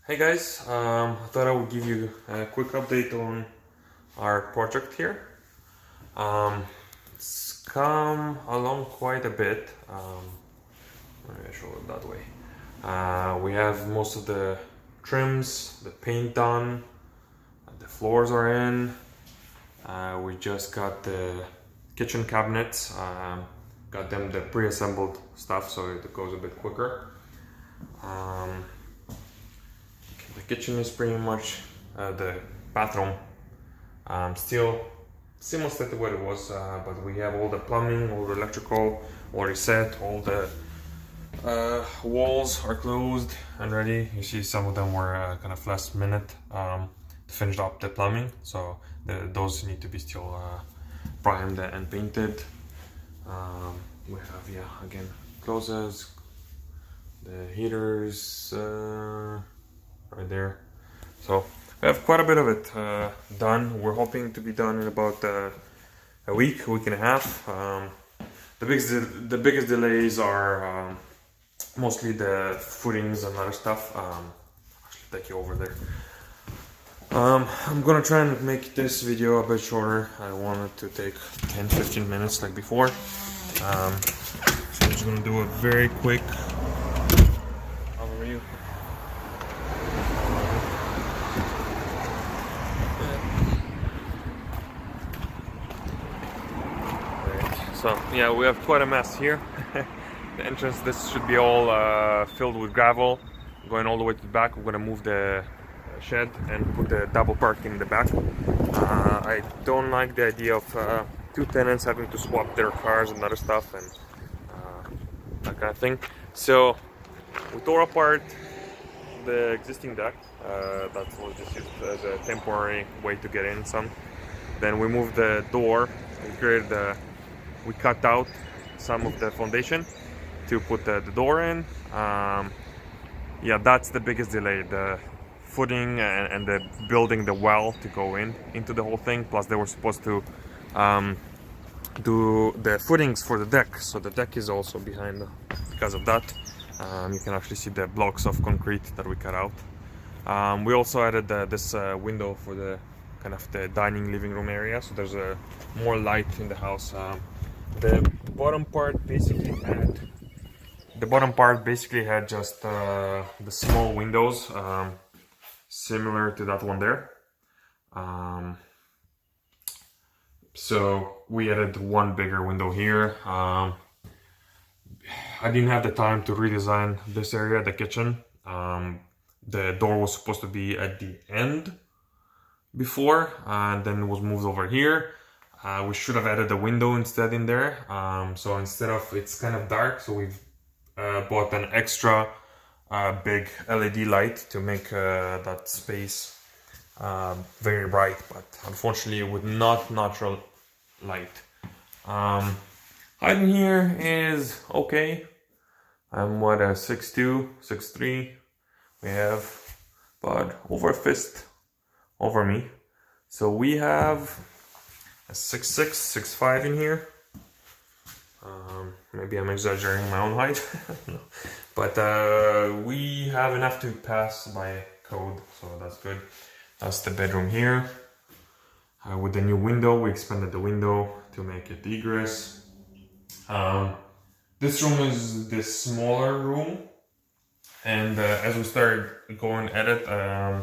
Hey guys, I thought I would give you a quick update on our project here. It's come along quite a bit. Let me show it that way. We have most of the trims, the paint done, the floors are in. We just got the kitchen cabinets, got them the pre-assembled stuff so it goes a bit quicker. The kitchen is pretty much the bathroom still similar to what it was, but we have all the plumbing, all the electrical already set, all the walls are closed and ready. You see some of them were kind of last minute to finish up the plumbing, so those need to be still primed and painted. We have, again, closets, the heaters right there. So we have quite a bit of it done. We're hoping to be done in about a week and a half. The biggest delays are mostly the footings and other stuff. Actually, take you over there. I'm gonna try and make this video a bit shorter. I wanted to take 10-15 minutes like before. So I'm just gonna do a very quick overview. So yeah, we have quite a mess here. The entrance, this should be all filled with gravel, going all the way to the back. We're gonna move the shed and put the double park in the back. I don't like the idea of two tenants having to swap their cars and other stuff and that kind of thing. So we tore apart the existing deck. That was just used as a temporary way to get in some. Then we moved the door and we cut out some of the foundation to put the door in. Yeah, that's the biggest delay, the footing and the building the well to go into the whole thing. Plus they were supposed to do the footings for the deck, so the deck is also behind because of that. You can actually see the blocks of concrete that we cut out. We also added this window for the kind of the dining living room area, so there's more light in the house. The bottom part basically had just the small windows, similar to that one there. So we added one bigger window here. I didn't have the time to redesign this area, the kitchen. The door was supposed to be at the end before, and then it was moved over here. We should have added a window instead in there. So instead of, it's kind of dark, so we've bought an extra big LED light to make that space very bright, but unfortunately with not natural light. Height in here is okay. I'm what, a 6'2", 6'3". We have about over a fist over me. So we have a 6'6", 6'5" in here. Maybe I'm exaggerating my own height, no. But we have enough to pass by code, so that's good. That's the bedroom here. With the new window, we expanded the window to make it egress. This room is the smaller room, and as we started going at it, I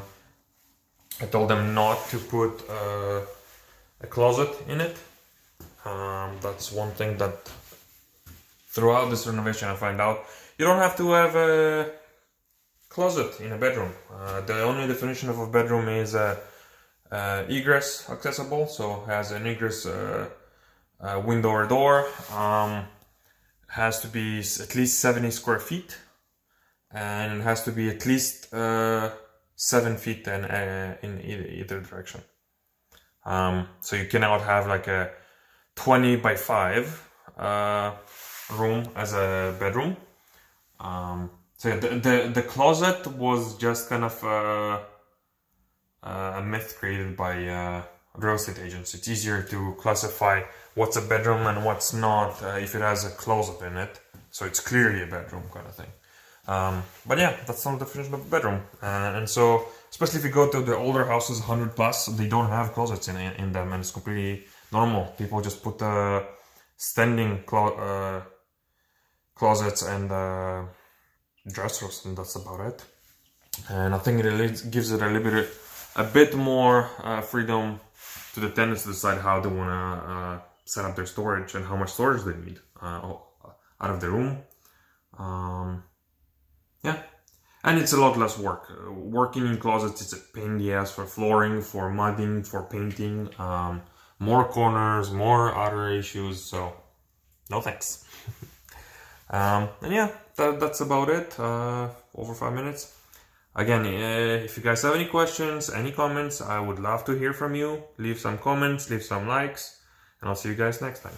told them not to put a closet in it. That's one thing that throughout this renovation I find out. You don't have to have a closet in a bedroom. The only definition of a bedroom is egress accessible, so has an egress window or door. Has to be at least 70 square feet, and it has to be at least 7 feet in either direction. So you cannot have like a 20 by 5 room as a bedroom. So yeah, the closet was just kind of a myth created by real estate agents. It's easier to classify what's a bedroom and what's not if it has a closet in it, so it's clearly a bedroom kind of thing. But yeah, that's not the definition of a bedroom. And so, especially if you go to the older houses, 100 plus, they don't have closets in them, and it's completely normal. People just put standing closets and dressers, and that's about it. And I think it really gives it a bit more freedom to the tenants to decide how they want to set up their storage and how much storage they need out of the room. Yeah, and it's a lot less work. Working in closets is a pain in the ass for flooring, for mudding, for painting, more corners, more other issues, so no thanks. And yeah, that's about it. Over 5 minutes. Again, if you guys have any questions, any comments, I would love to hear from you. Leave some comments, leave some likes, and I'll see you guys next time.